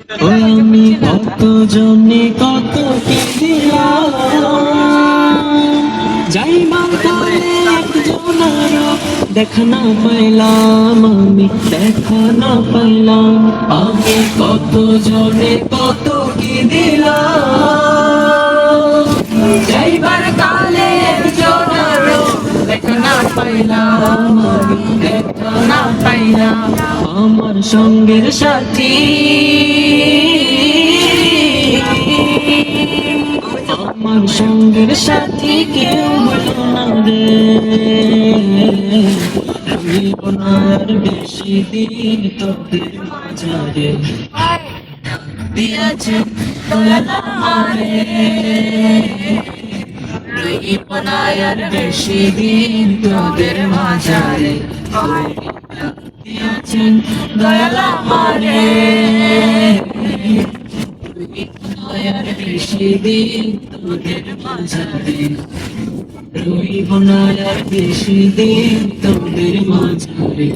আমি কত জনে কত কি দিলাম, যাইবার কালে একজনের দেখা না পাইলাম, আমি দেখা না পাইলাম। আমি কত জনে কত কি দিলাম, যাইবার কালে একজনের দেখা না পাইলাম, আমি দেখা না পাইলাম। আমার সঙ্গের সাথী, আমার সঙ্গের সাথী কেউ হলো না রে, রইব না আর বেশি দিন তোদের মাঝারে। দিয়েছে দয়াল আমারে, রইব না আর বেশি দিন তোদের মাঝারে। দিয়েছেন দয়াল আমারে, আর বেশি দিন তোদের মাঝারে, রইব না আর বেশি দিন তোদের মাঝারে।